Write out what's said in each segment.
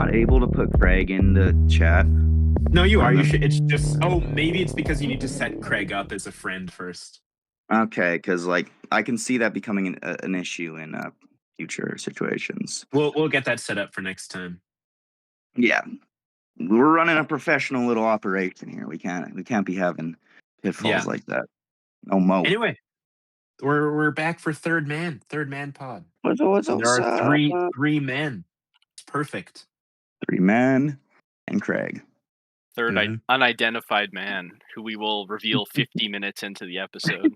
not able to put Craig in the chat? No, you are. You should. It's just. Oh, maybe it's because you need to set Craig up as a friend first. Okay, because like I can see that becoming an issue in future situations. We'll get that set up for next time. Yeah, we're running a professional little operation here. We can't be having pitfalls like that. No mo. Anyway, we're back for third man pod. What's And there are three men. It's perfect. 3 men and Craig. Third unidentified man who we will reveal 50 minutes into the episode.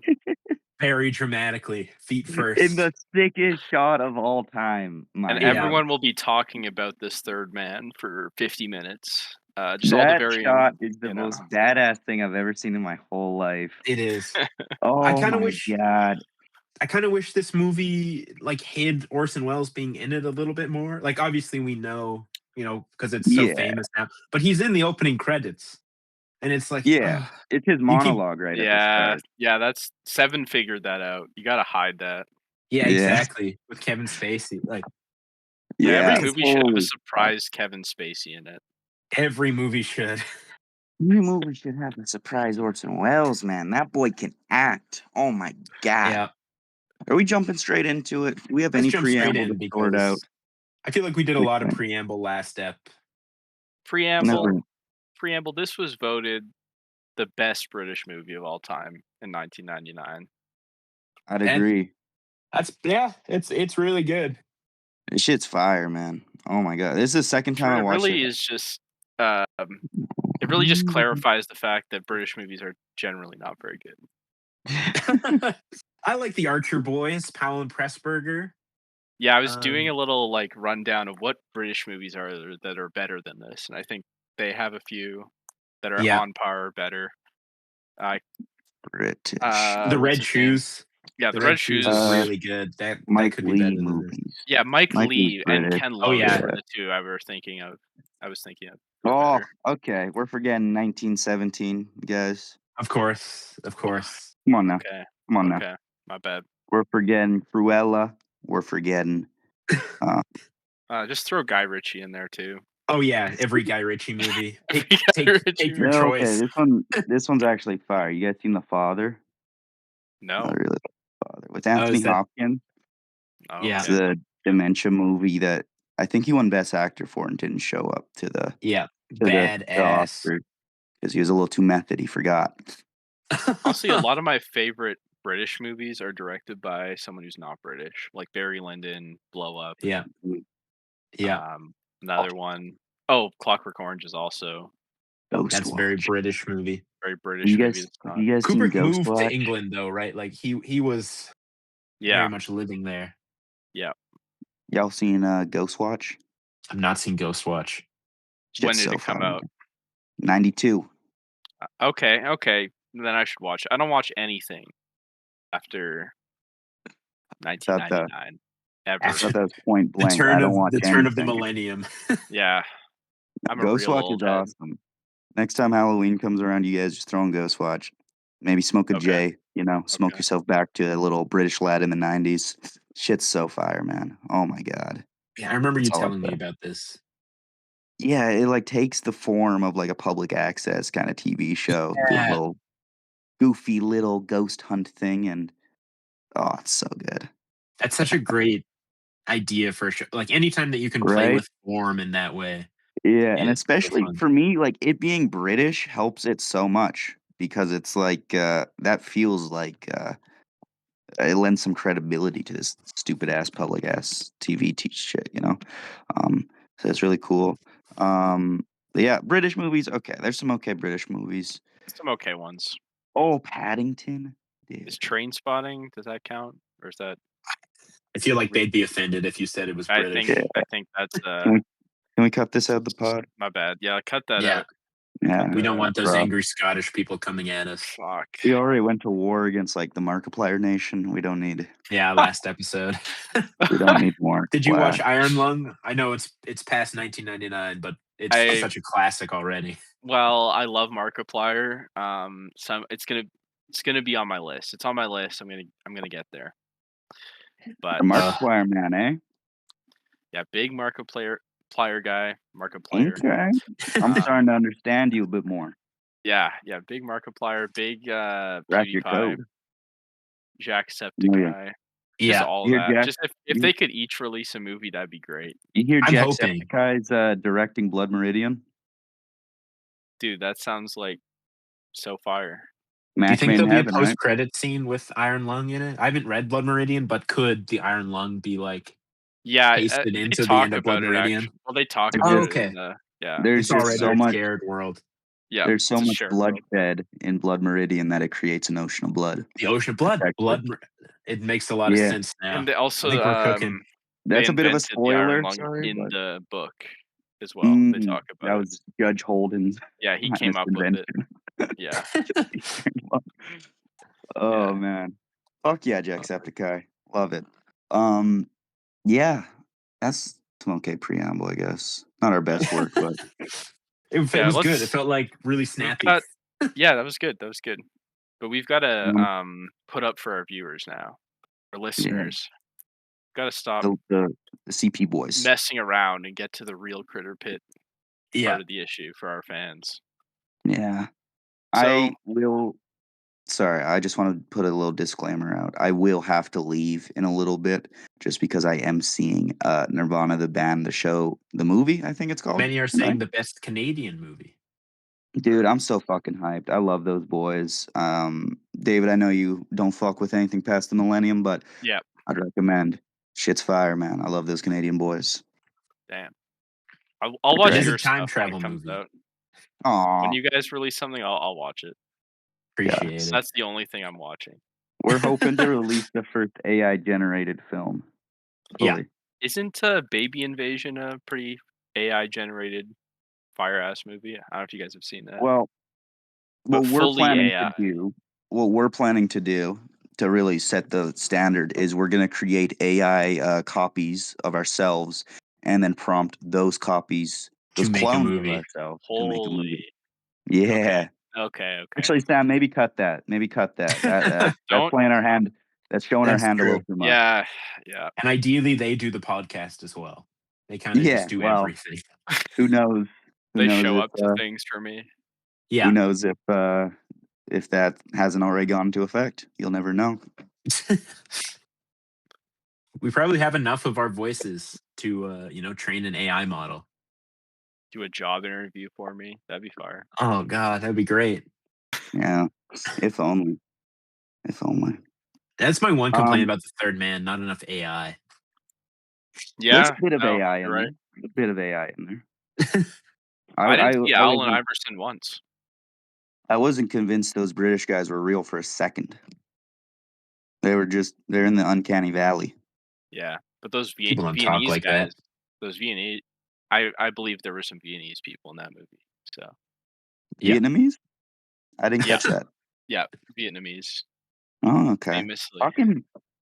Very dramatically, feet first. In the sickest shot of all time. And everyone will be talking about this third man for 50 minutes. Just that all the very shot is the most badass thing I've ever seen in my whole life. It is. Oh I kind of my wish. god! I kind of wish this movie like hid Orson Welles being in it a little bit more. Like, obviously, we know, because it's so famous now. But he's in the opening credits, and it's like, it's his monologue right at the start. Yeah, that's Seven figured that out. You gotta hide that. Yeah, exactly. With Kevin Spacey, like, every movie should have a surprise Kevin Spacey in it. Every movie should. Every movie should have a surprise Orson Welles, man. That boy can act. Oh my god. Yeah. Are we jumping straight into it? Do we have any preamble to sort out? I feel like we did a lot of preamble last step. Preamble. This was voted the best British movie of all time in 1999. I'd agree. It's really good. This shit's fire, man. Oh my god. This is the second time I watched it. It really just clarifies the fact that British movies are generally not very good. I like the Archer Boys, Powell and Pressburger. Yeah, I was doing a little like rundown of what British movies are that are better than this, and I think they have a few that are on par or better. British. The Red Shoes. Yeah, the Red Shoes is really good. That Mike could Lee be better movies. than this. Yeah, Mike Lee and Ken Loach were the two I was thinking of. Oh, okay. We're forgetting 1917, guys. Of course. Come on now. Okay. Come on now. Okay, my bad. We're forgetting Cruella. We're forgetting. Just throw Guy Ritchie in there too. Oh yeah, every Guy Ritchie movie. Take your choice. Okay, this one's actually fire. You guys seen The Father? No. Not really. Father with Anthony Hopkins. Oh, yeah. It's a dementia movie that I think he won Best Actor for and didn't show up to the badass because he was a little too method. He forgot. Honestly, a lot of my favorite British movies are directed by someone who's not British, like Barry Lyndon, Blow Up. Yeah. Another one. Oh, Clockwork Orange is also. That's a very British movie. Very British movie. You guys Kubrick seen moved Ghostwatch? to England though, right? Like he was very much living there. Yeah. Y'all seen Ghostwatch? I've not seen Ghostwatch. When did it come out? 92. Okay. Then I should watch it. I don't watch anything after 1999. Ever. I thought that was point blank. The turn of the millennium. Yeah. Ghostwatch is awesome. Next time Halloween comes around, you guys just throw on Ghostwatch. Maybe smoke a J, smoke yourself back to a little British lad in the 90s. Shit's so fire, man. Oh my god. Yeah, I remember you telling me about this. Yeah, it like takes the form of like a public access kind of TV show. Yeah. Little goofy little ghost hunt thing, and it's so good. That's such a great idea for a show. Like anytime that you can play with form in that way. Yeah, and especially for me, like it being British helps it so much because it's like that feels like it lends some credibility to this stupid ass public ass TV shit, So it's really cool. But yeah, British movies. Okay, there's some okay British movies. Some okay ones. Oh, Paddington. Is Train Spotting? Does that count, or is that? I feel like they'd be offended if you said it was British. I think that's. Can we cut this out of the pod? My bad. Yeah, cut that out. Yeah, we don't want those angry Scottish people coming at us. Fuck. We already went to war against like the Markiplier Nation. We don't need. Yeah, last episode. We don't need more. Did you watch Iron Lung? I know it's past 1999, but it's such a classic already. Well, I love Markiplier. So it's gonna be on my list. It's on my list. I'm gonna get there. But the Markiplier man, eh? Yeah, big Markiplier Plier guy, Markiplier. Okay. I'm Um, starting to understand you a bit more. yeah, yeah, big Markiplier, big Crack your PewDiePie, code. Oh, yeah. Jacksepticeye, just Yeah, all of You hear that. Jack Just if you they could each release a movie, that'd be great. you hear I'm hoping. Jacksepticeye's, directing Blood Meridian? Dude, that sounds like so fire. Do you Match think made in there'll be a heaven, right? post-credit scene with Iron Lung in it? I haven't read Blood Meridian, but could the Iron Lung be, like, Yeah, pasted they into the talk end of Blood about it Meridian? actually. Well, they talk Oh, about There's it in okay. the yeah, there's It's in just the so already a much shared world. yeah, there's so it's a much shared world. bloodshed in Blood Meridian that it creates an ocean of blood, The Ocean of Blood. effectively. It makes a lot of Yeah. sense And now. they I also think we're cooking. they That's a bit of a invented the Iron spoiler, Lung sorry, in but the book as well. They talk that about it. was Judge Holden's Yeah, he came finest up with it. invention. Yeah, Oh, yeah. man. Fuck yeah, Jacksepticeye. Love it. Um, yeah, that's some okay preamble, I guess. Not our best work, but It Yeah, was good. It let's felt, like, really we've snappy. got yeah, that was good, that was good. But we've gotta, um, put up for our viewers now, our yeah, listeners. Gotta stop the CP boys. messing around and get to the real Critterpit Yeah. part of the issue for our fans. Yeah. So, I will Sorry, I just wanna put a little disclaimer out. I will have to leave in a little bit just because I am seeing, Nirvana the band, the show the movie, I think it's called, Many are tonight. saying the best Canadian movie. Dude, mm, I'm so fucking hyped. I love those boys. David, I know you don't fuck with anything past the millennium, but yeah, I'd recommend. Shit's fire, man. I love those Canadian boys. damn. I'll I'd It watch is a your recommend. time stuff when it travel comes movie. out. When Aw, you guys release something, I'll watch it. yeah. Appreciate it. That's the only thing I'm watching. We're hoping to release the first AI generated film, Yeah. fully. Isn't, Baby Invasion a pretty AI generated fire ass movie? I don't know if you guys have seen that, Well, but what we're fully planning to AI. do what we're planning to do to really set the standard is we're gonna create AI, copies of ourselves and then prompt those copies, To those make a clones of movie. ourselves to make a movie. Holy. Okay. Yeah. Okay, okay. Actually, Sam, maybe cut that. Maybe cut that. That's Don't playing our hand. That's showing our That's hand a true. little too much. yeah, yeah. And ideally, they do the podcast as well. They kinda Yeah, just do well, everything. who knows? Who They knows show if, up to things for me. who Yeah. knows if that hasn't already gone into effect? You'll never know. We probably have enough of our voices to, train an AI model. Do a job interview for me. That'd be fire. Oh god, that'd be great. Yeah, if only. If only. That's my one complaint Um, about The Third Man, not enough AI. there's Yeah, a bit of no, AI you're in right. there. A bit of AI in there. I didn't see I Allen wasn't Iverson once. I wasn't convinced those British guys were real for a second. They're in the uncanny valley. Yeah, but those People don't talk Viennese like that. guys, those Viennese, I believe there were some Viennese people in that movie. So Yeah. Vietnamese? I didn't yeah, catch that. yeah, Vietnamese, Oh, okay. famously. Fucking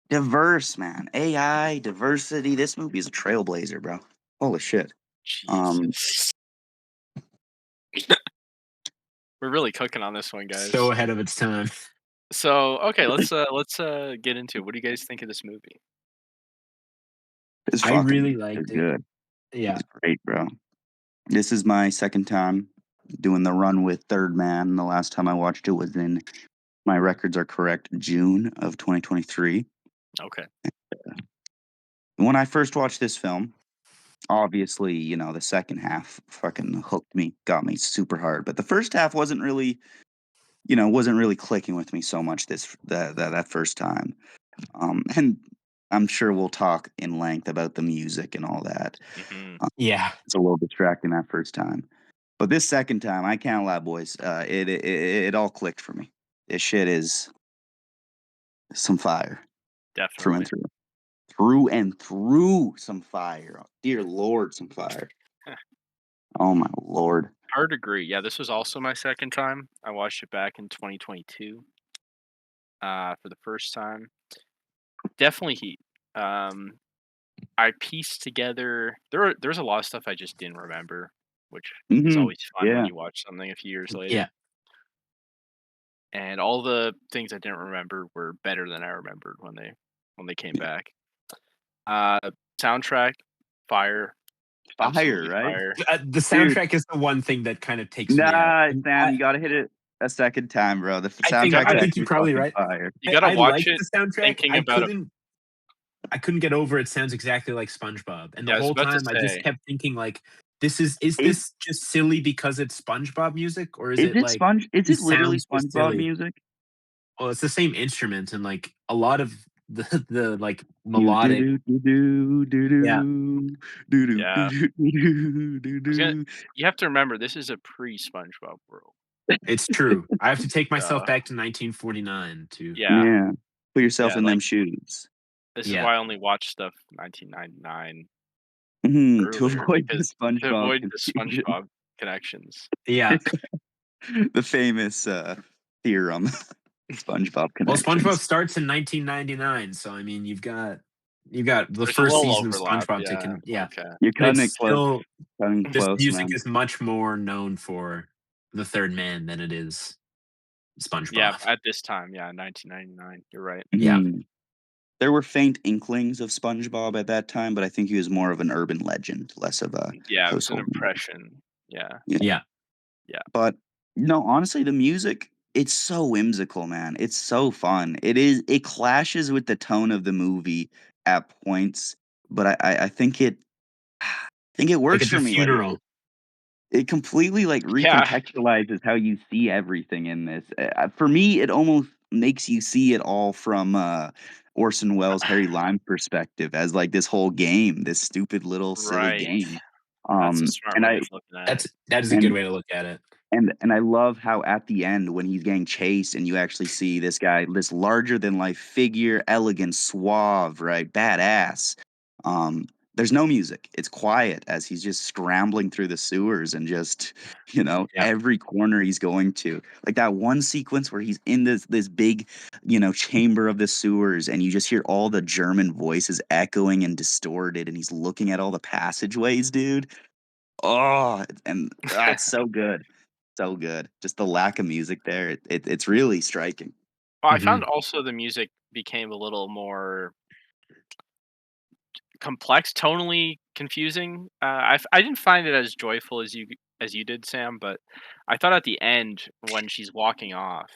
diverse, man. AI, diversity. This movie is a trailblazer, bro. Holy shit. Um, Jesus, we're really cooking on this one, So guys. ahead of its time. So okay, let's get into it. What do you guys think of this movie? it's I fucking really it's liked it. good. Yeah. It's great, bro. This is my second time doing the run with Third Man. The last time I watched it was in my records are correct, June of 2023. Okay. When I first watched this film, obviously, the second half fucking hooked me, got me super hard. But the first half wasn't really clicking with me so much that first time. And I'm sure we'll talk in length about the music and all that. Hmm. Yeah. It's a little distracting that first time. But this second time, I can't lie, boys. It all clicked for me. This shit is some fire through and Definitely. through. Through and through some fire. Dear Lord, some fire. Oh my Lord. Hard to agree. Yeah, this was also my second time. I watched it back in 2022 for the first time. Definitely heat. Um, I pieced together there's a lot of stuff I just didn't remember, which is Mhm. always fun when Yeah. you watch something a few years Yeah. later. And all the things I didn't remember were better than I remembered when they came back. Uh, Soundtrack, fire. Fire, absolutely right? fire. The Dude, soundtrack is the one thing that kind of takes me out. nah, And Sam, you gotta hit it a second time, bro. The You I soundtrack's gotta think you're actually probably fucking right. fire. you gotta I watch like it the soundtrack. thinking about a I couldn't get over it sounds exactly like SpongeBob. And the yeah, I was whole about to time I just say, kept thinking like is Is this just silly because it's SpongeBob music or is is it it like Sponge is it it literally sounds just SpongeBob silly? music? Well, it's the same instruments and like a lot of the like You do melodic. do do do do Yeah. do do do yeah. do do do I was gonna do. you have to remember this is a pre-SpongeBob world. It's true. I have to take myself Uh, back to 1949 to yeah, Yeah. Put yourself yeah, in them like, shoes. this is yeah. why I only watch stuff 1999 Mhm, to earlier avoid the because to SpongeBob avoid the confusion. SpongeBob connections. Yeah. The famous, theorem, SpongeBob Well, SpongeBob connections. starts in 1999, so I mean, you've got the There's a first little season of overlap, SpongeBob to yeah, yeah, okay. You're but it's still cutting this close, music man. is much more known for the Third Man than it is Yeah, SpongeBob. at this time, yeah, 1999, you're right. Yeah. Mhm. There were faint inklings of SpongeBob at that time, but I think he was more of an urban legend, less of a Yeah, it was an household name. impression. Yeah, Yeah. Yeah. yeah. But, no, honestly, the music, it's so whimsical, man. It's so fun. It clashes with the tone of the movie at points, but I think I think it Like works it's a for me, like, funeral. it completely, like, Yeah, recontextualizes how you see everything in this. For me, it almost makes you see it all from, Orson Welles' Harry Lime perspective as, like, this whole game, this stupid little silly right. game. That's a smart And way I of looking at it. That is a good and way to look at it. and I love how at the end when he's getting chased and you actually see this guy, this larger than life figure, elegant, suave, right, badass. Um, there's no music. It's quiet as he's just scrambling through the sewers and just, Yeah. every corner he's going to. Like that one sequence where he's in this big, chamber of the sewers and you just hear all the German voices echoing and distorted and he's looking at all the passageways, dude. Oh, and it's so good. So good. Just the lack of music there, it's really striking. Well, I found Mhm. also the music became a little more complex, tonally confusing. I didn't find it as joyful as you did, Sam, but I thought at the end when she's walking off,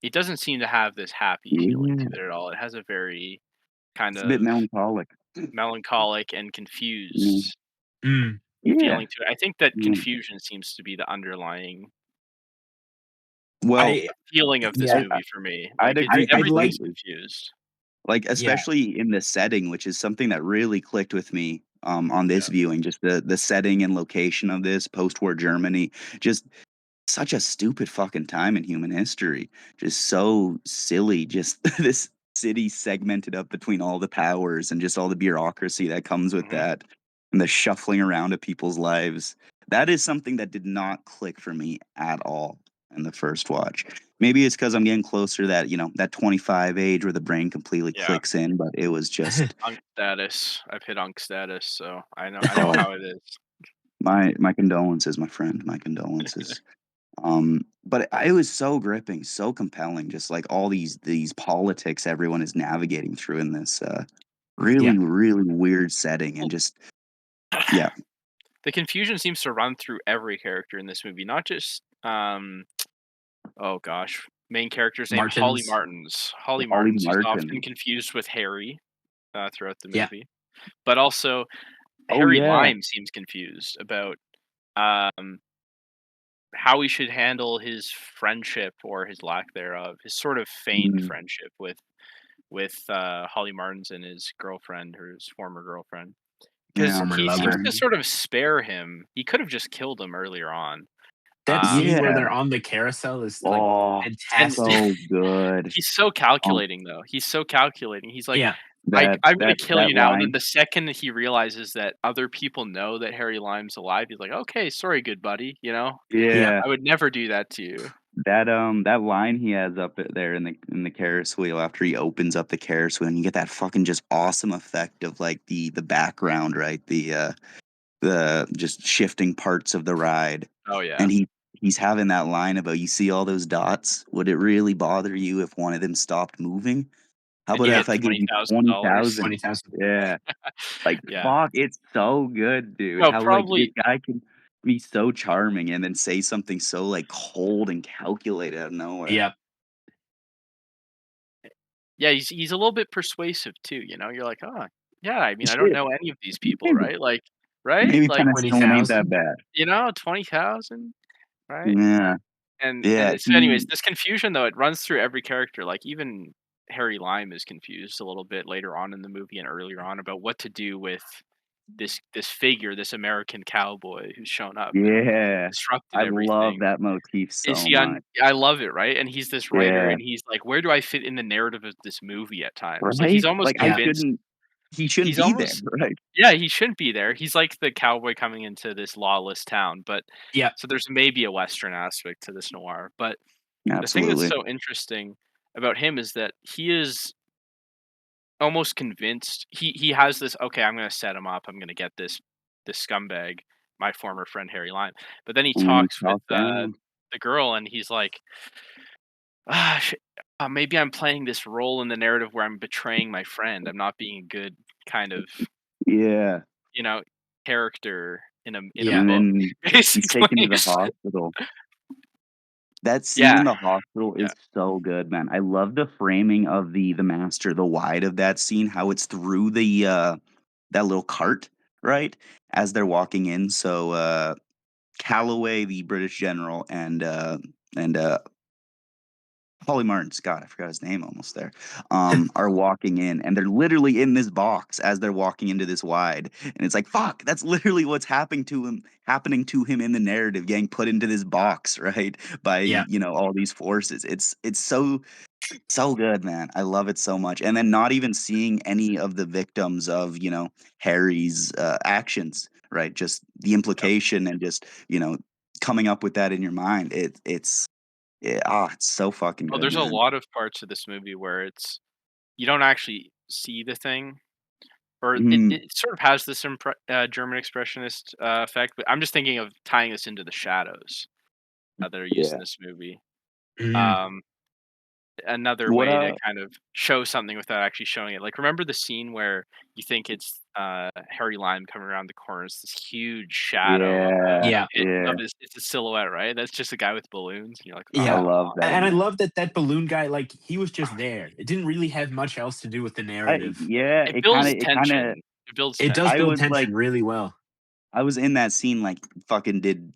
it doesn't seem to have this happy feeling Yeah, to it at all. It has a very kind it's a bit of melancholic. melancholic and Mm. confused Mm. Yeah, feeling to it. I think that yeah. confusion seems to be the underlying Well, I feeling of this yeah, I movie for me. I'd Like it's agree I'd like everything's completely. confused. Like, yeah, especially in the setting, which is something that really clicked with me, on this Yeah. viewing, just the setting and location of this post-war Germany, just such a stupid fucking time in human history. Just so silly. Just this city segmented up between all the powers and just all the bureaucracy that comes with Mhm. that and the shuffling around of people's lives. That is something that did not click for me at all in the first watch. Maybe it's because I'm getting closer to that, that 25 age where the brain completely Yeah. clicks in, but it was just, Unk status. I've hit unk status, so I know oh, how it is. my condolences, my friend, my condolences. But it was so gripping, so compelling, just like all these politics everyone is navigating through in this yeah. really, really weird setting and Well, just yeah. the confusion seems to run through every character in this movie, not just oh gosh, main character's name Holly Martins. Martins. Holly Ollie Martins, who's often Martin. confused with Harry throughout the Yeah. movie, but also Oh Harry yeah. Lime seems confused about um, how he should handle his friendship or his lack thereof, his sort of feigned Mm, friendship with Holly Martins and his girlfriend or his former girlfriend. Because yeah. Former he seems lover. to sort of spare him. He could have just killed him earlier on. That scene where Yeah. they're on the carousel is like Oh, And fantastic. so good. he's so Um, calculating, though. He's so calculating. He's like, Yeah. "I that I'm gonna that kill that you now," and then line. the second he realizes that other people know that Harry Lime's alive, he's like, "Okay, sorry, good buddy," you know? Yeah. Yeah. "I would never do that to you." That line he has up there in the Ferris wheel after he opens up the Ferris wheel and you get that fucking just awesome effect of like the background, right? The just shifting parts of the ride. Oh, yeah. And he's having that line about you see all those dots? Would it really bother you if one of them stopped moving? How and about you if get I gave you $20,000. 20,000? 20,000. Yeah. Like, Yeah. fuck, it's so good, dude. No, How, like, this probably guy can be so charming and then say something so, like, cold and calculated out of nowhere. Yeah. yeah, he's a little bit persuasive too, You're like, "Oh, yeah, I mean, I don't Shit, know any of these people, maybe right?" Like right? maybe Like, penicillin ain't that 20,000? bad. 20,000, right? Yeah. And Yeah, so anyways, he this confusion though, it runs through every character, like, even Harry Lime is confused a little bit later on in the movie and earlier on about what to do with this figure, this American cowboy who's shown up and yeah. disrupted I love everything. that motif Is so he on much. I love it, right? And he's this writer, Yeah. and he's like, "Where do I fit in the narrative of this movie at times?" Like, he's Right? almost Like, I Yeah. convinced shouldn't he shouldn't he's be there, almost right? yeah, he shouldn't be there. He's like the cowboy coming into this lawless town, but Yeah. so there's maybe a Western aspect to this noir, but the thing that's Absolutely. so interesting about him is that he is almost convinced he has this, "Okay, I'm gonna set him up. I'm gonna get this scumbag, my former friend Harry Lime." But then he And then he talks with, talks down. the girl, and he's like, "Ah, maybe I'm playing this role in the narrative where I'm betraying my friend. I'm not being a good kind of, Yeah. you know, character in a Yeah. And book," then he's taken to basically. the hospital. That scene in Yeah, the hospital yeah. is so good, man. I love the framing of the master, the wide of that scene, how it's through that little cart, right? As they're walking in. So Calloway, the British general, and Holly Martin Scott, I forgot his name almost there, are walking in, and they're literally in this box as they're walking into this wide, and it's like, fuck, that's literally what's happening to him in the narrative, getting put into this box, right, by Yeah. all these forces. It's so good, man. I love it so much, and then not even seeing any of the victims of Harry's actions, right? Just the Yep. implication and just coming up with that in your mind. It's so fucking Well, good, there's a man. lot of parts of this movie where it's you don't actually see the thing, or it Mhm. it sort of has this German expressionist, effect, but I'm just thinking of tying this into the shadows, that are used in Yeah. this movie. Mm. Um, Another What, way to kind of show something without actually showing it. Like, remember the scene where you think it's, Harry Lime coming around the corner, it's this huge shadow yeah, Yeah. yeah, of his it's a silhouette, right? That's just a guy with balloons, and you're like, I Yeah. "Oh." love that, And I man. love that that balloon guy, like, he was just there. It didn't really have much else to do with the narrative. Yeah, It builds tension. It builds It does I tension. build was like tension really well. I was in that scene, like, fucking did,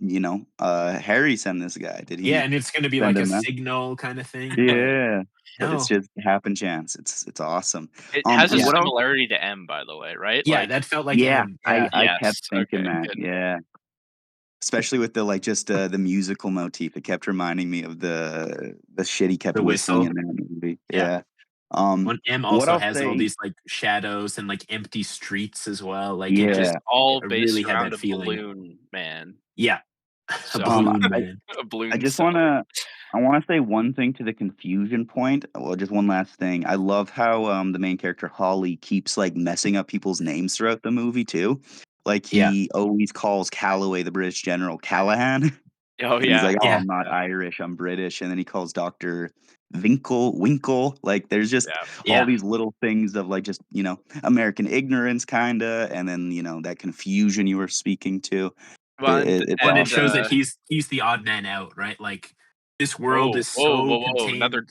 Harry send this guy? Did Yeah, he and it's gonna be send like a him? signal kinda thing, but Yeah, but it's no. just happen chance. It's awesome. It has a And Yeah. what else? similarity to M, by the way, right? Yeah, Like that felt like Yeah, M. Yeah. I kept yes, thinking okay, that, good. yeah. Especially with the, like, just, the musical motif, it kept reminding me of the shit he kept The whistling whistle. in that movie, Yeah. yeah. When M What also I'll has all say these, like, shadows and, like, empty streets as well, like, it And it's just yeah, all it really based had around that a feeling. balloon man. Yeah. A So balloon I man. a I balloon just seller. wanna say one thing to the confusion point. Well, just one last thing. I love how, the main character, Holly, keeps, like, messing up people's names throughout the movie too. Like, Yeah. he always calls Calloway, the British general, Callahan, Oh, and he's yeah, like, "Oh, Yeah. I'm not yeah, Irish, I'm British," and then he calls Doctor Winkle. Like, there's just yeah. all Yeah. these little things of, like, just, American ignorance kinda, and then, that confusion you were speaking to. Well, and It's And it and, shows awesome. that he's the odd man out, right? Like, this world oh, is whoa, so whoa, whoa, contained.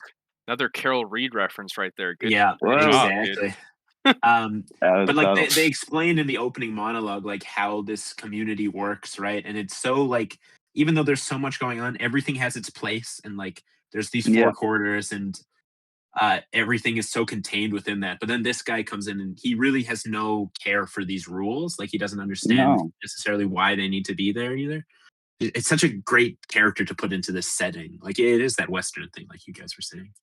another Carol Reed reference right there. Yeah, Good Well, job, dude. exactly. Um, that was but, like, subtle. they explained in the opening monologue, like, how this community works, right? And it's so, like, even though there's so much going on, everything has its place, and, like, there's these 4 Yeah. quarters, and, everything is so contained within that. But then this guy comes in, and he really has no care for these rules, like, he doesn't understand No. necessarily why they need to be there either. It's such a great character to put into this setting. Like, it is that Western thing, like you guys were saying.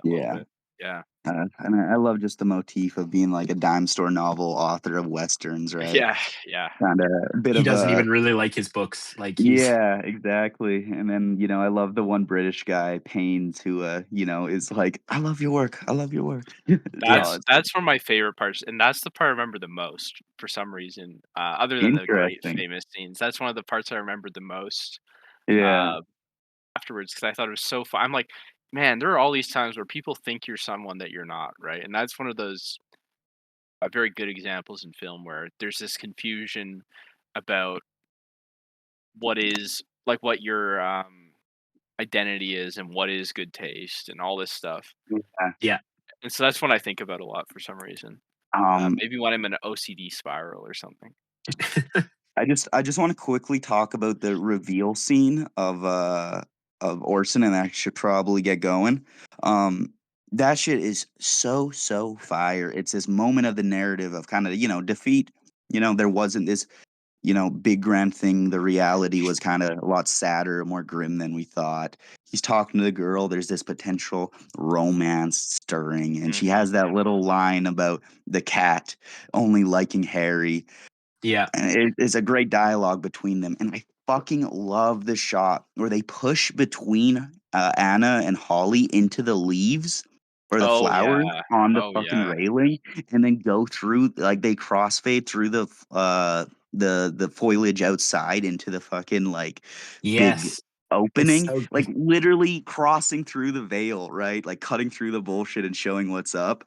A little Yeah. bit. Yeah. And I love just the motif of being like a dime store novel author of westerns, right? Yeah, yeah. Kinda a bit He of doesn't a even really like his books, like, he's yeah, exactly. And then, I love the one British guy, Paines, who is like, "I love your work. I love your work." yeah. Oh, That's it's that's one of my favorite parts, and that's the part I remember the most for some reason, other than the great interesting. famous scenes. That's one of the parts I remembered the most, Yeah. uh, afterwards because I thought it was so fun. I'm like, man, there are all these times where people think you're someone that you're not, right? And that's one of those very good examples in film where there's this confusion about what is like what your identity is and what is good taste and all this stuff. Yeah. Yeah. And so that's what I think about a lot for some reason. Um, Maybe when I'm in an OCD spiral or something. I just wanna quickly talk about the reveal scene of Orson, and I should probably get going. Um, that shit is so, so fire. It's this moment of the narrative of kinda, defeat. There wasn't this, big grand thing. The reality was kinda a lot sadder, more grim than we thought. He's talking to the girl, there's this potential romance stirring, and she Hmm. has that little line about the cat only liking Harry. Yeah. And it's a great dialogue between them, and I fucking love the shot where they push between, Anna and Holly into the leaves or the Oh flowers yeah. on the Oh fucking yeah. railing, and then go through like, they crossfade through the foliage outside into the fucking, like, big Yes. It's opening, so like, good. literally crossing through the veil, right? Like, cutting through the bullshit and showing what's up.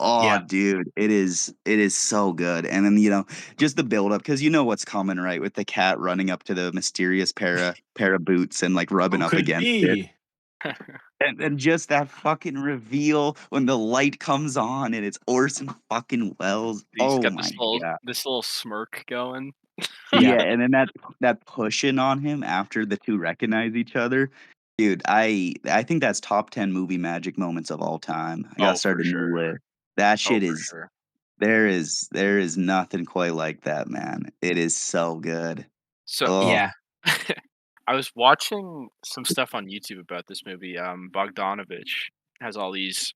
Oh, Yeah. dude, it is so good, and then, just the build up, because you know what's coming, right? With the cat running up to the mysterious pair of boots and, like, rubbing Who up could it against it, be? and just that fucking reveal when the light comes on and it's Orson fucking Welles. He's Oh got my god. this little smirk going. Yeah. Yeah, and then that pushing on him after the 2 recognize each other. Dude, I think that's top 10 movie magic moments of all time. I gotta Oh, for start a new sure. list. That Oh, shit for is sure. there is nothing quite like that, man. It is so good. So Oh, Yeah. I was watching some stuff on YouTube about this movie. Bogdanovich has all these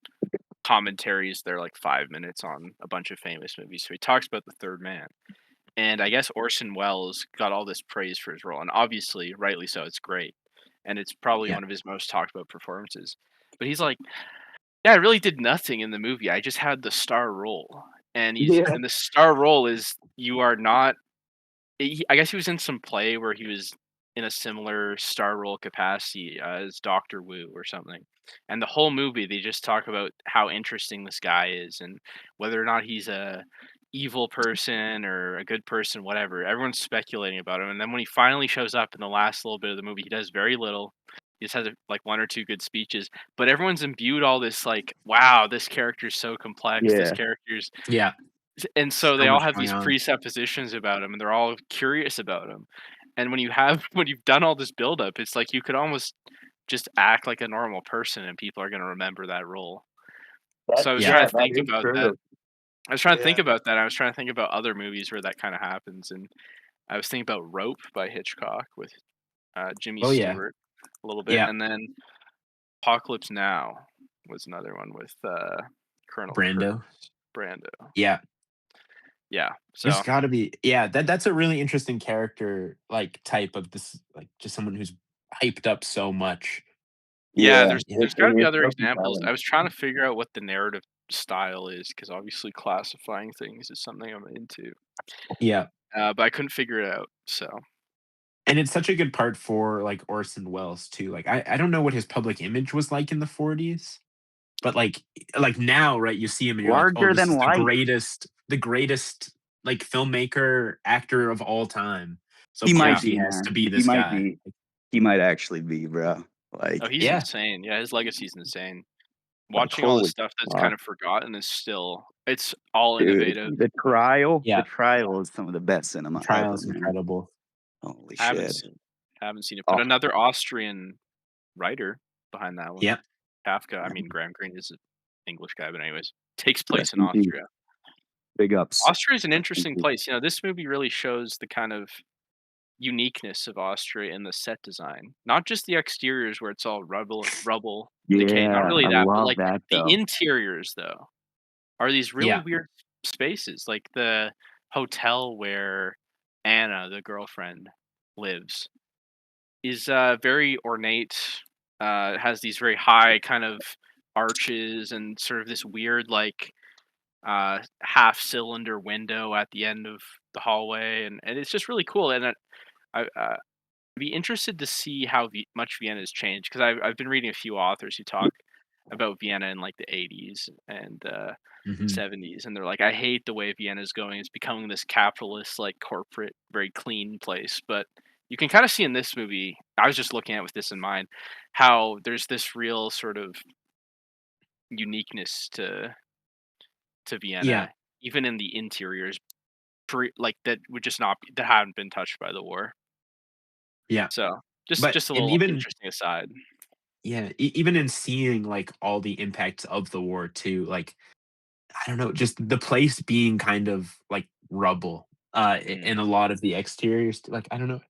commentaries. They're like 5 minutes on a bunch of famous movies. So he talks about The Third Man. And I guess Orson Welles got all this praise for his role. And obviously, rightly so, it's great. And it's probably Yeah. one of his most talked about performances. But he's like, yeah, I really did nothing in the movie. I just had the star role. yeah. And the star role is you are not I guess he was in some play where he was in a similar star role capacity as Doctor Wu or something. And the whole movie, they just talk about how interesting this guy is and whether or not he's a evil person or a good person, whatever. Everyone's speculating about him. And then when he finally shows up in the last little bit of the movie, he does very little. He just has like one or two good speeches, but everyone's imbued all this like, wow, this character's so complex. This Yeah. character's Yeah. and so So they all much have going these on. presuppositions about him, and they're all curious about him. And when you have when you've done all this buildup, it's like you could almost just act like a normal person, and people are gonna remember that role. That So I was Yeah. trying yeah, to that think is about that. true. I was trying to think Yeah. about that. I was trying to think about other movies where that kinda happens, and I was thinking about Rope by Hitchcock with, Jimmy Oh, yeah. Stewart a little bit, Yeah. and then Apocalypse Now was another one with, Colonel Brando. Brando. Yeah. Yeah, There's so gotta be yeah, that's a really interesting character, like, type of this like, just someone who's hyped up so much. yeah, Yeah, there's Yeah. gotta be it's other so examples. I compelling. was trying to figure out what the narrative style is because obviously classifying things is something I'm into, Yeah. but I couldn't figure it out, so And it's such a good part for, like, Orson Welles too, like, I don't know what his public image was like in the '40s, but, like, now, right, you see him and you're like, "Oh, Larger this than is life. the greatest, like, filmmaker, actor of all time." So, of He might course, yeah. he be, has to man. be He this might guy. be. He might actually be, bro. Oh, Like, he's Yeah. insane. Yeah, his legacy's insane. like, Watching all this holy stuff that's kind fuck, of forgotten is still it's all dude. innovative. The Yeah. trial is some of the best cinema Trial ever, is man. incredible. Holy I haven't shit. seen haven't seen it, but Oh, another Austrian writer behind that one, Yep. Kafka. I mean, man. Graham Greene is an English guy, but anyways, takes place Rest in in peace. Austria. Big ups. Austria is an Rest in interesting peace. place. This movie really shows the kind of uniqueness of Austria in the set design. Not just the exteriors where it's all rubble and decay, not Yeah, really I that, but, love like, that the though. interiors, though, are these really Yeah. weird spaces, like the hotel where Anna, the girlfriend, lives is, very ornate, has these very high kind of arches and sort of this weird, like, half cylinder window at the end of the hallway, and it's just really cool, and I be interested to see how much Vienna has changed because I've been reading a few authors who talk about Vienna in like the 80s and Mhm. 70s, and they're like, I hate the way Vienna is going. It's becoming this capitalist, like corporate, very clean place. But you can kind of see in this movie, I was just looking at with this in mind, how there's this real sort of uniqueness to Yeah, Vienna, even in the interiors, like that would just not be, that haven't been touched by the war. yeah. So just But just a and little even interesting aside. yeah, even in seeing, like, all the impacts of the war too, like, I don't know, just the place being kind of like rubble, Mm. in a lot of the exteriors, like, I don't know,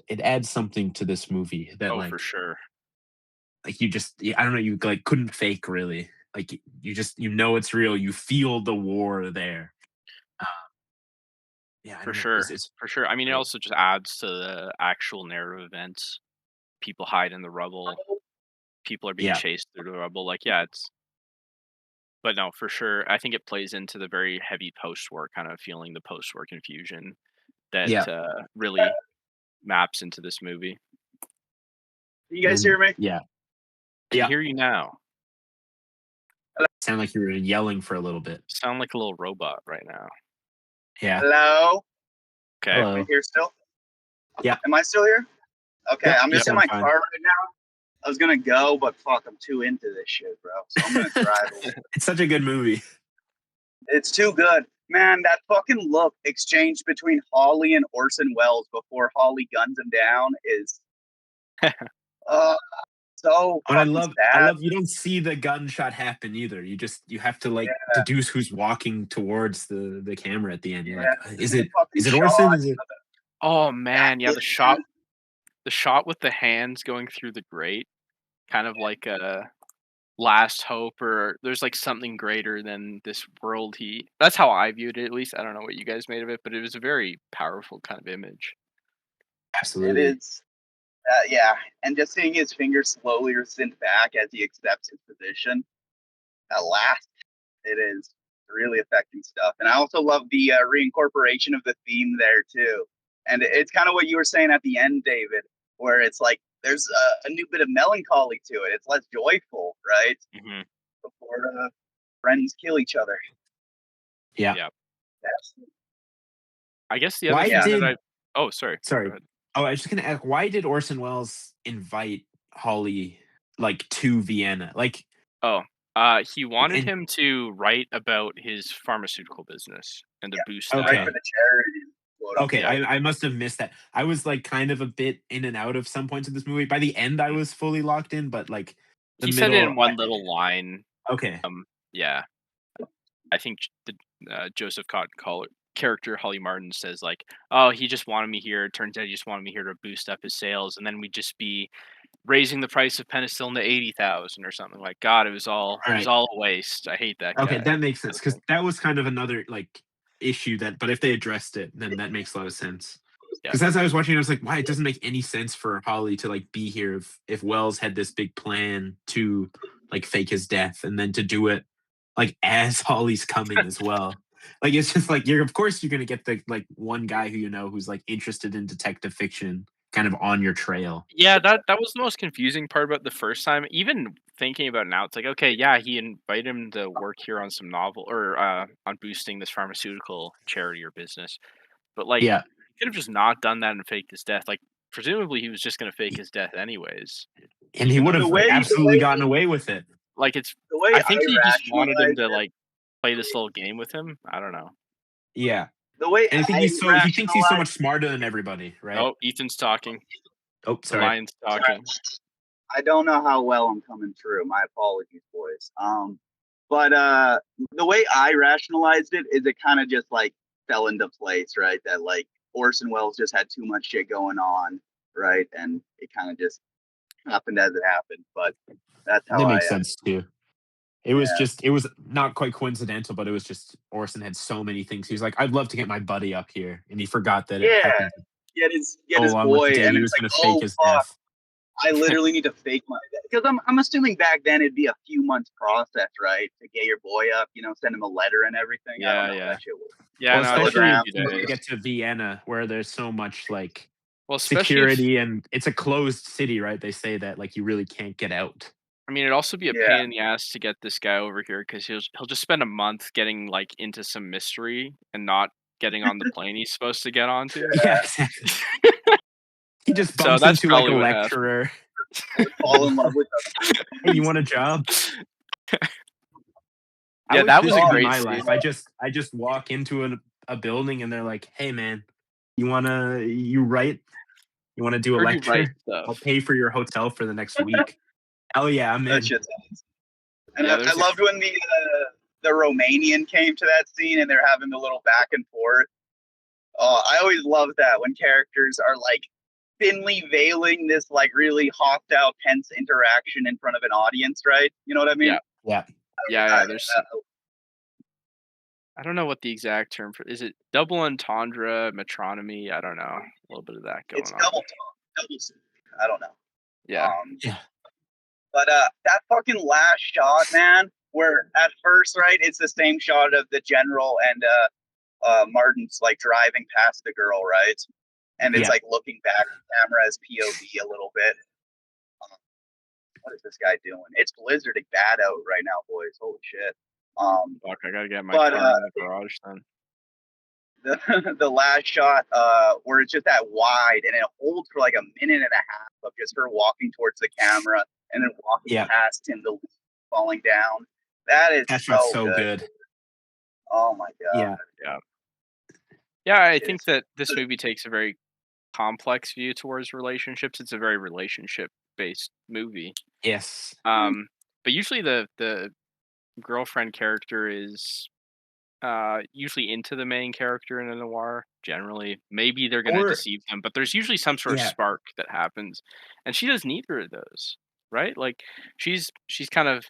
it adds something to this movie that, Oh, for sure, like, you just I don't know, you, like, couldn't fake really. Like, you just it's real, you feel the war there. Uh, yeah, I for don't know, sure, it's for sure. I mean, it great. also just adds to the actual narrative events. People hide in the rubble. People are being Yeah, chased through the rubble. Like, yeah, it's. But no, for sure. I think it plays into the very heavy post-war kind of feeling, the post-war confusion that yeah, really maps into this movie. You guys and hear me? yeah, Can yeah, hear you now. sound like you were yelling for a little bit. Sound like a little robot right now. Yeah, Hello? Okay. Am I hello. here still? Yeah, Am I still here? Okay, yep, I'm you just Yep. in sound my fine. car right now. I was gonna go, but fuck, I'm too into this shit, bro. So I'm gonna drive a little. It's such a good movie. It's too good. Man, that fucking look exchange between Holly and Orson Welles before Holly guns him down is uh so But fucking I sad. love you don't see the gunshot happen either. You have to like Yeah, deduce who's walking towards the camera at the end. You're like, yeah. is And the it fucking Orson? shot. Is it Oh man, yeah, Yeah, man. the shot with the hands going through the grate, kind of like a last hope or there's like something greater than this world he that's how I viewed it at least. I don't know what you guys made of it, but it was a very powerful kind of image. It absolutely? is. Yeah, and just seeing his fingers slowly rescind back as he accepts his position. At last, it is really affecting stuff. And I also love the reincorporation of the theme there too. And it's kind of what you were saying at the end, David, where it's like there's a new bit of melancholy to it. It's less joyful, right? Hmm. Before friends kill each other. Yeah. Yeah. That's, I guess the other Why yeah. thing that did I oh sorry. Go sorry. ahead. Oh, I was just gonna ask, why did Orson Welles invite Holly like to Vienna? Like Oh, he wanted and him to write about his pharmaceutical business and to Yeah. boost that Right okay. for up. the charity, quote Okay, Yeah. unquote. I must have missed that. I was like kind of a bit in and out of some points of this movie. By the end I Mhm. was fully locked in, but like the He said it middle in one little line. okay. Yeah. I think the Joseph Cotton character Holly Martin says like, "Oh, he just wanted me here. It turns out he just wanted me here to boost up his sales, and then we'd just be raising the price of penicillin to 80,000 or something." Like, God, All it was right. all a waste. I hate that Okay, guy. that makes sense Kinda because thing. that was kind of another like issue that, but if they addressed it, then that makes a lot of sense. Yeah. Because as I was watching, I was like, why it doesn't make any sense for Holly to like be here if Wells had this big plan to like fake his death and then to do it like as Holly's coming as well. Like it's just like you're of course you're gonna get the like one guy who you know who's like interested in detective fiction kind of on your trail. Yeah, that was the most confusing part about the first time. Even thinking about it now, it's like, okay, yeah, he invited him to work here on some novel or on boosting this pharmaceutical charity or business. But like, Yeah. he could have just not done that and faked his death. Like, presumably, he was just gonna fake his death anyways, And he even would though The he's have like, way the absolutely way gotten away with it. like it's. the way I I think he just wanted him rationalize to it, like play this little game with him. I don't know. Yeah. the way And I think I he thinks he's so much rationalize smarter than everybody, right? Oh, Ethan's talking. Oh, The sorry. lion's talking. I don't know how well I'm coming through. My apologies, boys. But the way I rationalized it is it kind of just like fell into place, right? That like Orson Welles just had too much shit going on, right? And it kind of just happened as it happened. But that's how That I, makes sense too. yeah, It was not quite coincidental, but it was just Orson had so many things. He was like, I'd love to get my buddy up here. And he forgot that it yeah, happened to get go his along with the boy, day and he it's was like, gonna fake oh his fuck, death. I literally need to fake my death because I'm assuming back then it'd be a few months process, right, to get your boy up, send him a letter and everything. I don't Yeah, know yeah, that shit works. yeah. Well, No, it was a especially few Telegram. when you days. get to Vienna where there's so much like Well, especially if security, and it's a closed city, right? They say that like you really can't get out. I mean, it'd also be a Yeah. pain in the ass to get this guy over here because he'll just spend a month getting like into some mystery and not getting on the plane he's supposed to get onto. Yeah, exactly. He just So bumps that's into like a probably what happened. lecturer. Fall in love with Hey, you want a job? I Yeah, wish that this was a could be great my scene. life. I just walk into a building and they're like, "Hey, man, you write? You want to do a Heard you write lecture? I'll stuff. pay for your hotel for the next week." Hell yeah, I'm that in. shit's awesome. And Yeah, I there's loved when the Romanian came to that scene and they're having the little back and forth. Oh, I always love that when characters are like thinly veiling this like really hostile, tense interaction in front of an audience, right? You know what I mean? Yeah. yeah. There's I don't know what the exact term for is it double entendre, metronomy? I don't know. A little bit of that going It's on. double talk, double speak. I don't know. Yeah. Yeah. But that fucking last shot, man, where at first, right, it's the same shot of the general and Martin's like driving past the girl, right? And it's Yeah. like looking back at the camera as POV a little bit. What is this guy doing? It's blizzarding bad out right now, boys. Holy shit. Fuck, I gotta get my But car in the garage then. the last shot where it's just that wide and it holds for like a minute and a half of just her walking towards the camera and then walking Yeah. past him, the leaf falling down. That is That shot's so good. good. Oh my god. Yeah. Yeah, I It think is that this movie takes a very complex view towards relationships. It's a very relationship based movie. Yes. But usually the girlfriend character is usually into the main character in a noir. Generally, maybe they're gonna Or deceive them, but there's usually some sort of yeah. spark that happens, and she does neither of those, right? Like she's kind of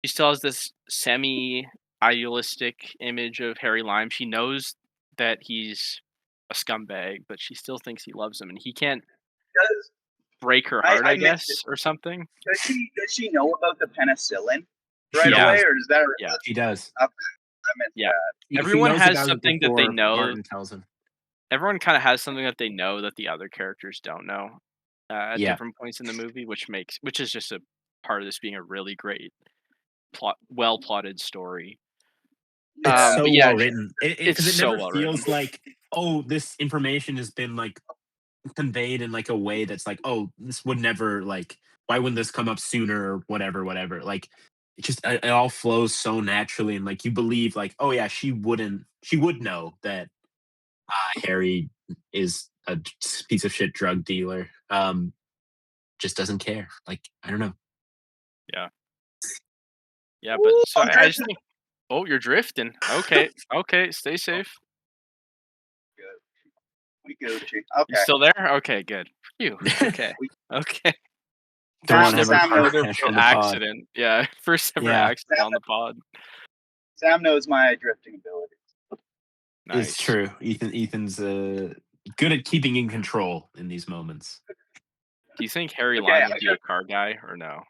she still has this semi idealistic image of Harry Lime. She knows that he's a scumbag, but she still thinks he loves him, and he can't Does break her heart, I I missed guess, it. or something. Does she know about the penicillin right Yeah. away, or is that? Yeah. She does. I missed Yeah. that. He Everyone knows has about it something that they before know. Martin tells him. Everyone kind of has something that they know that the other characters don't know at Yeah. different points in the movie, which is just a part of this being a really great well plotted story. It's so But yeah, well written. it's Because it so never well feels written. like, oh, this information has been like conveyed in like a way that's like, oh, this would never like, why wouldn't this come up sooner or whatever. Like it all flows so naturally, and like you believe like, oh yeah, she would know that Harry is a piece of shit drug dealer. Just doesn't care. Like, I don't know. Yeah, but Ooh, so I'm I just drifting. think, oh, you're drifting. Okay, okay, stay safe. We Gucci. You Okay. still there? Okay, good. Phew. Okay, We, okay. Don't First want to have our Sam car knows, crash on the pod. accident. Yeah, first ever Yeah, accident on the pod. Sam knows my drifting ability. it's Nice. true. Ethan's good at keeping in control in these moments. Do you think Harry Okay, Lime would be a car guy or no?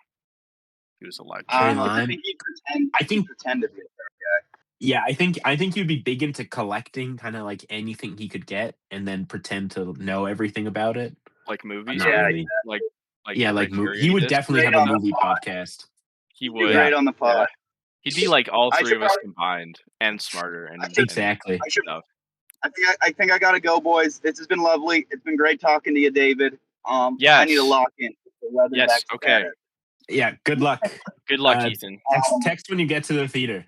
He was a lecturer. Harry I Lime? think he'd I think pretend to be a guy. Yeah, I think you'd be big into collecting kind of like anything he could get and then pretend to know everything about it. Like But movies, not Yeah, really. like Yeah, like Criterion he would disc. definitely have Great a on the movie pod. podcast. He He'd be would. great on the pod. Yeah. He'd be like all I three should of us probably. combined and smarter and Exactly. I should. stuff. I think I gotta go, boys. This has been lovely. It's been great talking to you, David. I need to Yes. lock in the weather's Yes. actually Okay. better. Yeah, good luck. Good luck, Ethan. Text when you get to the theater.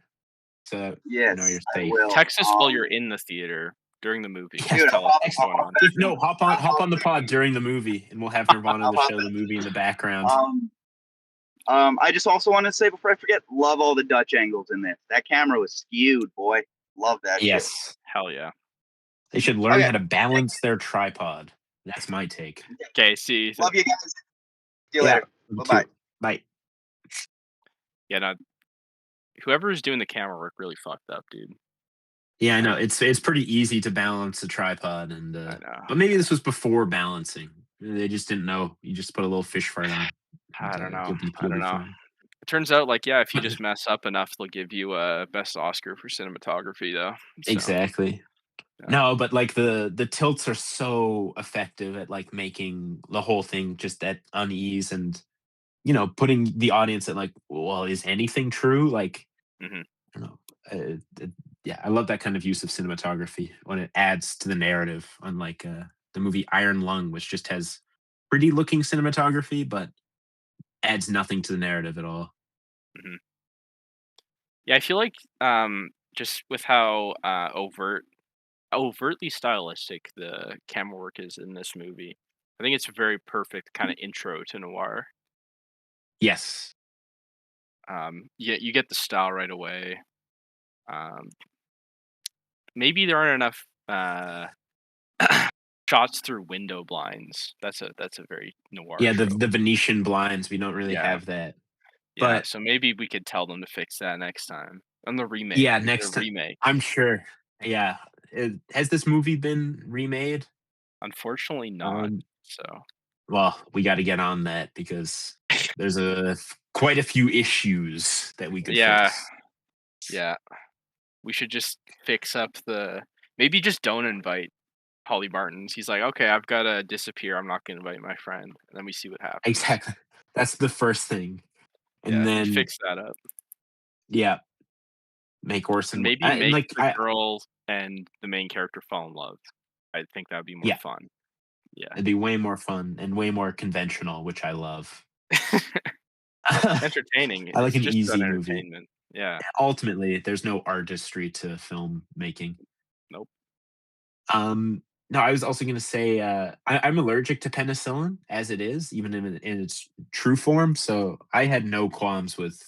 So Yes, you know you're I safe. will. Text us while you're in the theater during the movie. Yeah. Just tell us what's I'll going on. No, hop on the pod during the movie and we'll have Nirvana I'll to hop show the movie in the background. I just also want to say before I forget, love all the Dutch angles in this. That camera was skewed, boy. Love that shit. Yes. Hell yeah. They should learn Okay. how to balance their tripod. That's my take. Okay, see you, Ethan. Love you guys. See you Yeah, later. me Bye-bye. too. Bye. Yeah, no. Whoever's doing the camera work really fucked up, dude. Yeah, I know. It's pretty easy to balance a tripod, and I know. but maybe this was before balancing. They just didn't know. You just put a little fish fry on. I don't know. You'll be fine. It turns out, like, yeah, if you just mess up enough, they'll give you a best Oscar for cinematography, though. So, Exactly. Yeah. No, but like the tilts are so effective at like making the whole thing just at unease and putting the audience at like, well, is anything true? Like, Mhm. I don't know. Yeah, I love that kind of use of cinematography when it adds to the narrative. Unlike the movie Iron Lung, which just has pretty looking cinematography, but adds nothing to the narrative at all. Mhm. Yeah, I feel like, just with how, overtly stylistic the camera work is in this movie, I think it's a very perfect kinda intro to noir. Yes. You get the style right away. Um, maybe there aren't enough, shots through window blinds. That's a very noir Yeah, the trope. the Venetian blinds, we don't really Yeah, have that. yeah, But so maybe we could tell them to fix that next time on the remake. yeah, We get a next time remake. I'm sure. Yeah. Has this movie been remade? Unfortunately not, Um, so well, we got to get on that because there's quite a few issues that we could yeah, fix. yeah. We should just fix up the maybe just don't invite Holly Martins. He's like, "Okay, I've gotta disappear. I'm not gonna invite my friend." And then we see what happens. Exactly. That's the first thing. And Yeah, we then fix that up. yeah, make And Orson maybe and make like the girl and the main character fall in love. I think that would be more yeah, fun. Yeah. it'd be way more fun and way more conventional, which I love. Entertaining. I like It's an just about easy movie. entertainment. Yeah. Ultimately, there's no artistry to film making. Nope. No, I was also going to say I'm allergic to penicillin as it is, even in its true form. So I had no qualms with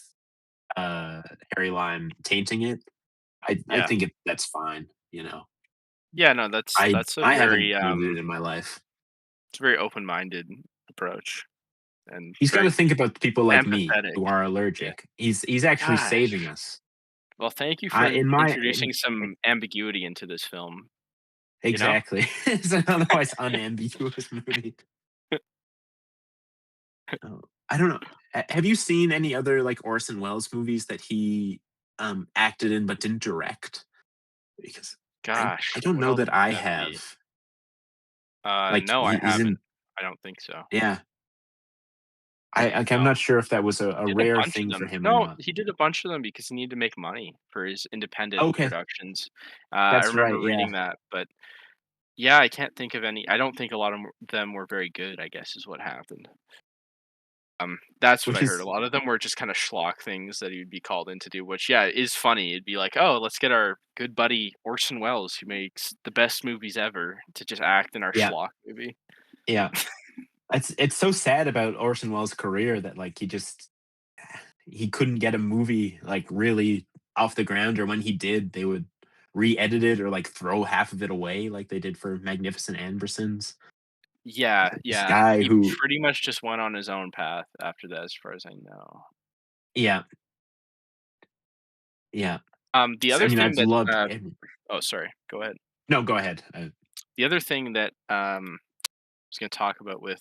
uh, Harry Lime tainting it. I Yeah. think that's fine. You know, Yeah, no, that's a I haven't very, needed it in my life. it's a very open-minded approach and He's got to very think about people like me empathetic. who are Yeah. allergic. He's actually saving Gosh. us. Well, thank you for I in my introducing some ambiguity into this film, you know? exactly. It's an otherwise unambiguous movie. Oh, I don't know. Have you seen any other like Orson Welles movies that he acted in but didn't direct? Because I Gosh, don't what know else that could I that be? have. Like No, I he's haven't. in I don't think so. yeah. I'm No. not sure if that was a He did a rare bunch of thing for them. him or No, not. he did a bunch of them because he needed to make money for his independent Okay, productions. I that's right. remember Yeah, reading that, but yeah, I can't think of any. I don't think a lot of them were very good, I guess is what happened. That's what I which heard. A is lot of them were just kinda schlock things that he'd be called in to do, which, yeah, is funny. It'd be like, "Oh, let's get our good buddy Orson Welles, who makes the best movies ever, to just act in our yeah, schlock movie." yeah. It's so sad about Orson Welles' career that like he couldn't get a movie like really off the ground, or when he did, they would re-edit it or like throw half of it away, like they did for Magnificent Ambersons. Yeah, This yeah. guy He who, pretty much just went on his own path after that, as far as I know. yeah, yeah. The I other mean, thing I've that, loved. oh, sorry, go ahead. No, go ahead. The other thing that, I was gonna talk about with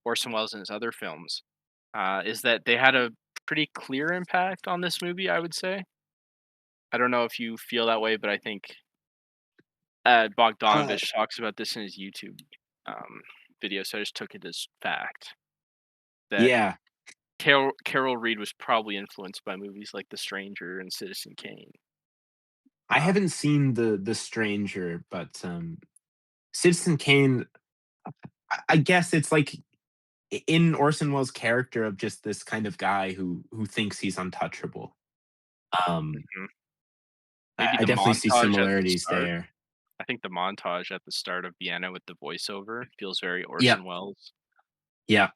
Orson Welles and his other films, is that they had a pretty clear impact on this movie, I would say. I don't know if you feel that way, but I think Uh, Bogdanovich talks about this in his YouTube um, video, so I just took it as fact that yeah, Carol Reed was probably influenced by movies like The Stranger and Citizen Kane. I Um, haven't seen the Stranger, but Citizen Kane. I guess it's like in Orson Welles' character of just this kind of guy who thinks he's untouchable. Um, mhm. I, Maybe I the definitely see montage at the similarities start. there. I think the montage at the start of Vienna with the voiceover feels very Yeah, Orson Welles. yeah,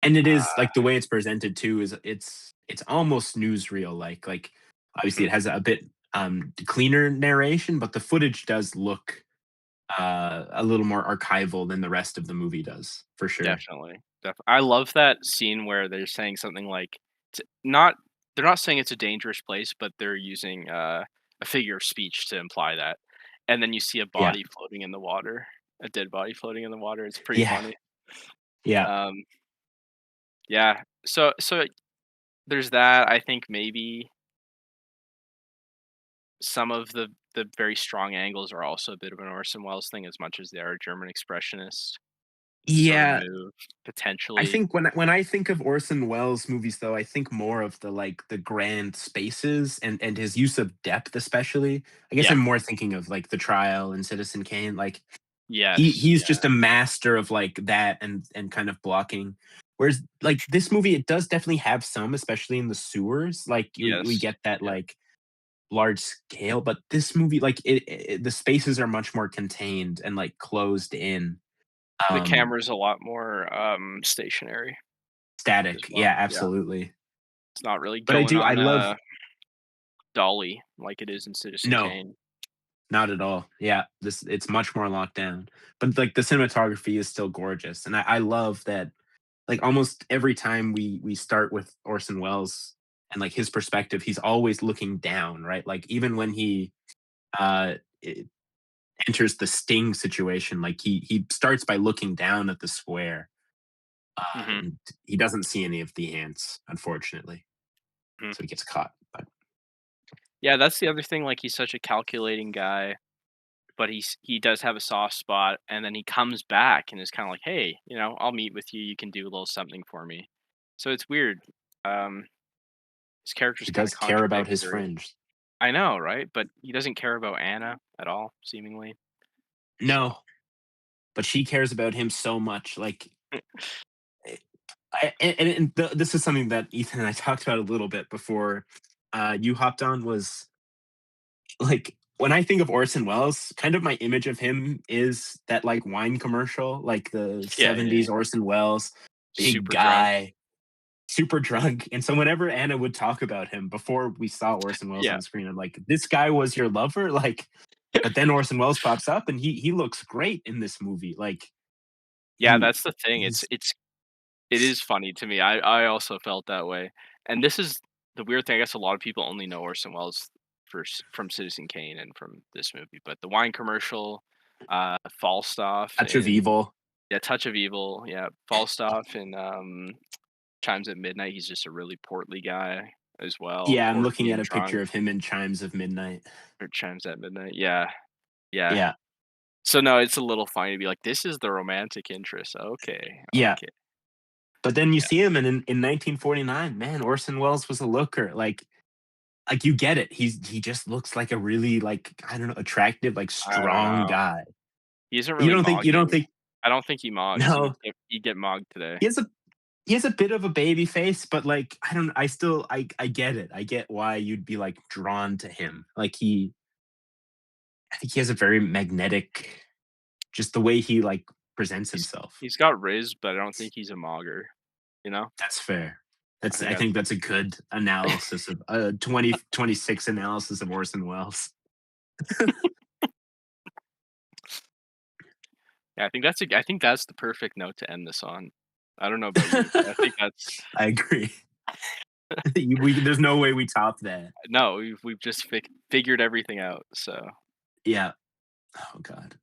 and it is Uh, like the way it's presented too is it's almost newsreel like obviously mhm. it has a bit cleaner narration, but the footage does look a little more archival than the rest of the movie does for sure. Definitely, I love that scene where they're saying something like, t not they're not saying it's a dangerous place, but they're using, a figure of speech to imply that, and then you see a Yeah, body floating in the water, a dead body floating in the water, it's pretty yeah, funny. yeah. Um, yeah, so there's that, I think maybe some of the the very strong angles are also a bit of an Orson Welles thing as much as they are a German expressionist sort of Yeah, move, I potentially. think when I think of Orson Welles movies, though, I think more of the grand spaces and his use of depth, especially. I guess Yeah. I'm more thinking of like The Trial and Citizen Kane. Like Yes, he's yeah. just a master of like that and kind of blocking. Whereas like this movie, it does definitely have some, especially in the sewers. Like we Yes. get that Yeah. like large scale, but this movie, like the spaces are much more contained and like closed in. The Um, camera's a lot more, stationary as Static. well. Yeah, Yeah. absolutely. It's not really But going I on love. a dolly like it is in Citizen No, Kane. not at all. Yeah, this it's much more locked down. But like the cinematography is still gorgeous. And I love that like almost every time we start with Orson Welles and like his perspective, he's always looking down, right? Like even when he uh e- enters the Sting situation, like he starts by looking down at the square. Mhm, And he doesn't see any of the ants, unfortunately. mhm. So he gets caught. But Yeah, that's the other thing, like, he's such a calculating guy, but he does have a soft spot, and then he comes back and is kinda like, "Hey, I'll meet with you, you can do a little something for me." So it's weird. Um, his character's he kinda does care about his contradictory. friends. I know, right? But he doesn't care about Anna at all, seemingly, so No, but she cares about him so much. Like this is something that Ethan and I talked about a little bit before you hopped on. Was like when I think of Orson Welles, kind of my image of him is that like wine commercial, like the Yeah, yeah, '70s yeah. Orson Welles, big Super drunk. guy, super drunk. And so whenever Anna would talk about him before we saw Orson Welles Yeah. on screen, I'm like, this guy was your lover, like. But then Orson Welles pops up, and he looks great in this movie. Like Yeah, he that's the thing, he's it is funny to me. I also felt that way, and this is the weird thing. I guess a lot of people only know Orson Welles from Citizen Kane and from this movie, but the wine commercial, Falstaff touch of in evil. yeah, Touch of Evil, yeah, Falstaff in, Chimes at Midnight. He's just a really portly guy as well, Yeah, I'm portly looking at and a picture drunk, of him in Chimes of Midnight. or Chimes at Midnight. Yeah, yeah. Yeah, So, no, it's a little funny to be like, "This is the romantic interest. Okay, yeah. okay." But then you Yeah, see him, and in 1949, man, Orson Welles was a looker. Like you get it. He just looks like a really like I don't know attractive like I don't strong know. guy. He isn't really You don't mogging. think I don't think he mogs. no. He'd get mogged today. He has a he has a bit of a baby face, but like I don't. I still I get it. I get why you'd be like drawn to him. Like I think he has a very magnetic, just the way he like presents He's himself. he's got riz, but I don't think he's a mogger, you know? That's fair. I That's think I think that's that's a good analysis of 2026 analysis of Orson Welles. yeah, I think that's the perfect note to end this on. I don't know about you, but I think that's I agree. There's no way we top that. no, we've just figured everything out, so Yeah. Oh god.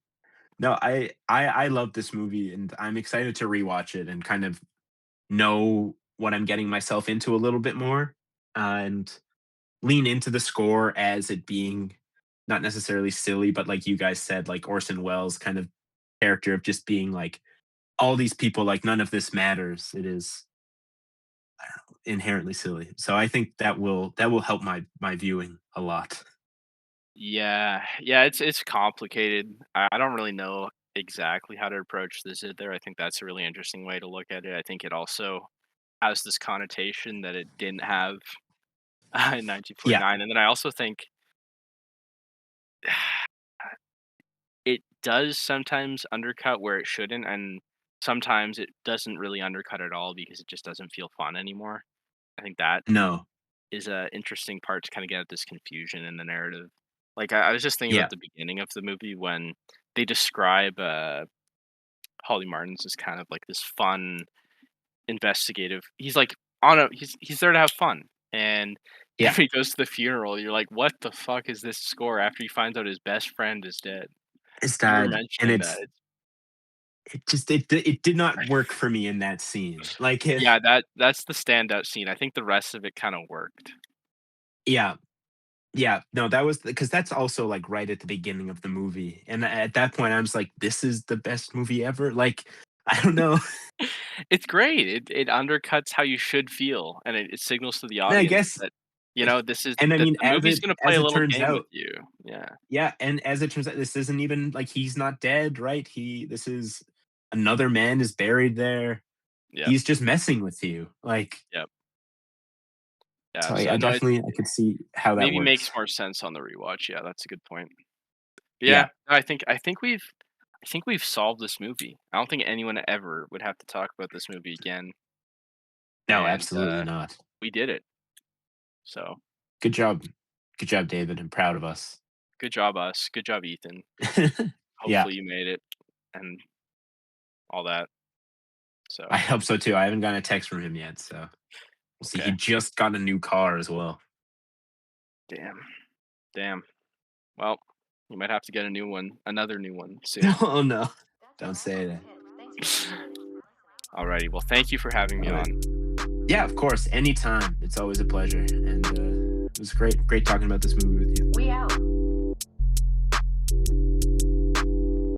No, I love this movie, and I'm excited to rewatch it and kind of know what I'm getting myself into a little bit more, and lean into the score as it being not necessarily silly, but like you guys said, like Orson Welles kind of character of just being like all these people, like none of this matters. It is inherently silly. So I think that will help my viewing a lot. yeah. Yeah, it's complicated. I don't really know exactly how to approach this either. I think that's a really interesting way to look at it. I think it also has this connotation that it didn't have in Yeah, 1949, and then I also think it does sometimes undercut where it shouldn't, and sometimes it doesn't really undercut at all because it just doesn't feel fun anymore. I think that no, is a interesting part to kinda get at this confusion in the narrative. Like, I was just thinking yeah, about the beginning of the movie when they describe, Holly Martin's as kind of like this fun, investigative he's like on a he's there to have fun, and yeah. if he goes to the funeral, you're like, "What the fuck is this score?" After he finds out his best friend is dead. It's You were that, and mentioning that. it did not work for me in that scene. Like Yeah, that's the standout scene. I think the rest of it kinda worked. yeah, Yeah, no, that was because that's also, like, right at the beginning of the movie, and at that point, I was like, "This is the best movie ever?" Like, I don't know. It's great. It undercuts how you should feel, and it signals to the And I audience guess that, this is and I that mean, the movie's gonna play as a it little turns game with out you. Yeah. yeah, and as it turns out, this isn't even like, he's not dead, right? This is another man is buried there. Yep. He's just messing with you, like, Yep. Yeah, so so I no, it definitely I could see how that maybe makes works. more sense on the rewatch. Yeah, that's a good point. But yeah, Yeah. I think we've solved this movie. I don't think anyone ever would have to talk about this movie again, No, and, absolutely not. we did it. So, Good job. Good job, David. I'm proud of us. good job, us. Good job, Ethan. Yeah, Hopefully you made it and all that. I So, hope so too. I haven't gotten a text from him yet, so we'll see. He okay. just got a new car as well. Damn. Damn. Well, you might have to get another new one soon. Oh, no. Don't say that. Alrighty. Well, thank you for having me Alright. on. Yeah, of course, anytime. It's always a pleasure, and, it was great talking about this movie with you.